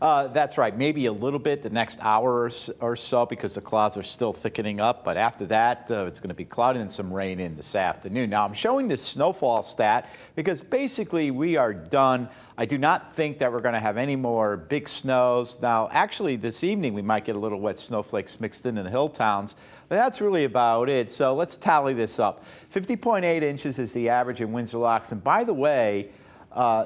That's right. Maybe a little bit the next hour or so because the clouds are still thickening up. But after that, it's going to be cloudy and some rain in this afternoon. Now, I'm showing this snowfall stat because basically we are done. I do not think that we're going to have any more big snows. Now, actually, this evening we might get a little wet snowflakes mixed in the hill towns. But that's really about it. So let's tally this up. 50.8 inches is the average in Windsor Locks. And by the way,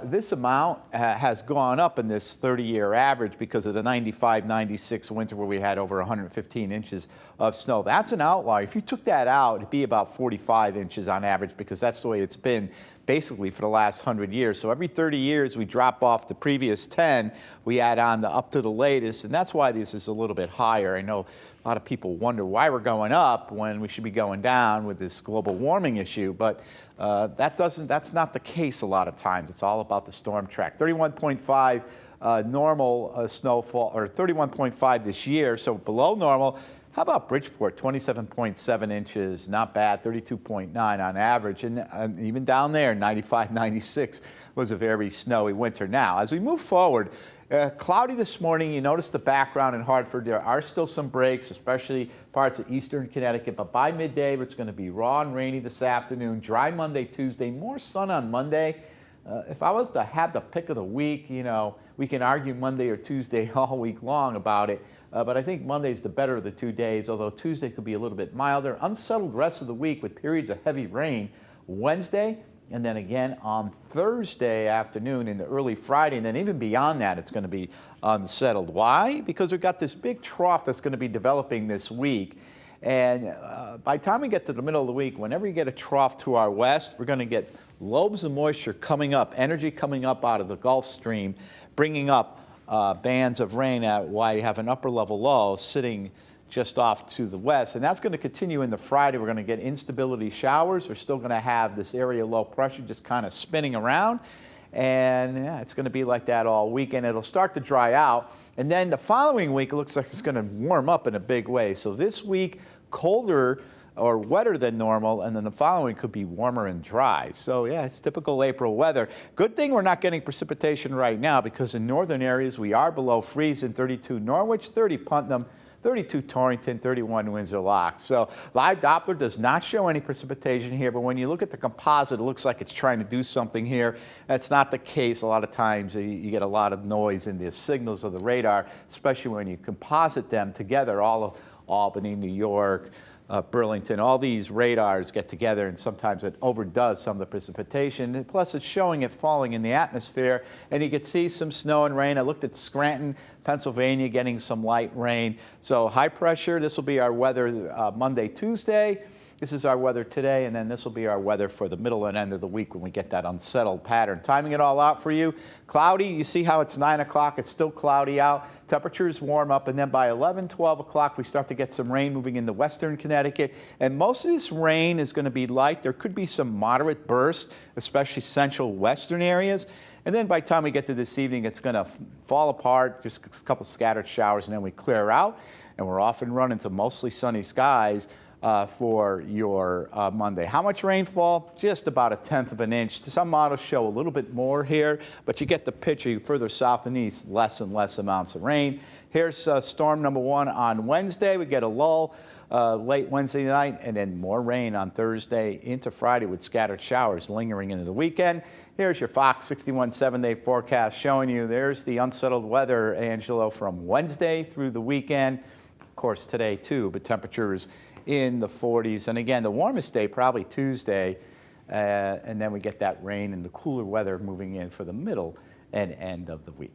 this amount has gone up in this 30-year average because of the 95-96 winter where we had over 115 inches of snow. That's an outlier. If you took that out, it'd be about 45 inches on average because that's the way it's been basically for the last 100 years. So every 30 years we drop off the previous 10, we add on up to the latest, and that's why this is a little bit higher. I know a lot of people wonder why we're going up when we should be going down with this global warming issue, but that's not the case a lot of times. It's all about the storm track. 31.5 normal snowfall, or 31.5 this year, so below normal. How about Bridgeport, 27.7 inches, not bad, 32.9 on average, and even down there, 95, 96 was a very snowy winter. Now, as we move forward, cloudy this morning. You notice the background in Hartford. There are still some breaks, especially parts of eastern Connecticut, but by midday, it's going to be raw and rainy this afternoon, dry Monday, Tuesday, more sun on Monday. If I was to have the pick of the week, you know, we can argue Monday or Tuesday all week long about it. But I think Monday's the better of the 2 days, although Tuesday could be a little bit milder. Unsettled rest of the week with periods of heavy rain Wednesday, and then again on Thursday afternoon into early Friday, and then even beyond that, it's going to be unsettled. Why? Because we've got this big trough that's going to be developing this week. And by the time we get to the middle of the week, whenever you get a trough to our west, we're going to get lobes of moisture coming up, energy coming up out of the Gulf Stream, bringing up bands of rain at why you have an upper level low sitting just off to the west. And that's going to continue into Friday. We're going to get instability showers. We're still going to have this area low pressure just kind of spinning around. And yeah, it's going to be like that all weekend. It'll start to dry out. And then the following week, it looks like it's going to warm up in a big way. So this week, colder or wetter than normal, and then the following could be warmer and dry. So yeah, it's typical April weather. Good thing we're not getting precipitation right now because in northern areas we are below freezing. 32 Norwich, 30 Putnam, 32 Torrington, 31 Windsor Locks. So live Doppler does not show any precipitation here, but when you look at the composite, it looks like it's trying to do something here. That's not the case. A lot of times you get a lot of noise in the signals of the radar, especially when you composite them together, all of Albany, New York, Burlington, all these radars get together, and sometimes it overdoes some of the precipitation. Plus, it's showing it falling in the atmosphere, and you can see some snow and rain. I looked at Scranton, Pennsylvania, getting some light rain. So high pressure, this will be our weather Monday, Tuesday. This is our weather today, and then this will be our weather for the middle and end of the week when we get that unsettled pattern. Timing it all out for you. Cloudy, you see how it's 9 o'clock, it's still cloudy out. Temperatures warm up, and then by 11, 12 o'clock, we start to get some rain moving into western Connecticut. And most of this rain is going to be light. There could be some moderate bursts, especially central western areas. And then by the time we get to this evening, it's going to fall apart, just a couple scattered showers, and then we clear out. And we're off and running to mostly sunny skies for your Monday. How much rainfall? Just about 1/10 of an inch. Some models show a little bit more here, but you get the picture. You further south and east, less and less amounts of rain. Here's storm number 1 on Wednesday. We get a lull late Wednesday night, and then more rain on Thursday into Friday with scattered showers lingering into the weekend. Here's your Fox 61 7-day forecast showing you there's the unsettled weather, Angelo, from Wednesday through the weekend. Of course, today too, but temperatures in the 40s. And again, the warmest day probably Tuesday, and then we get that rain and the cooler weather moving in for the middle and end of the week.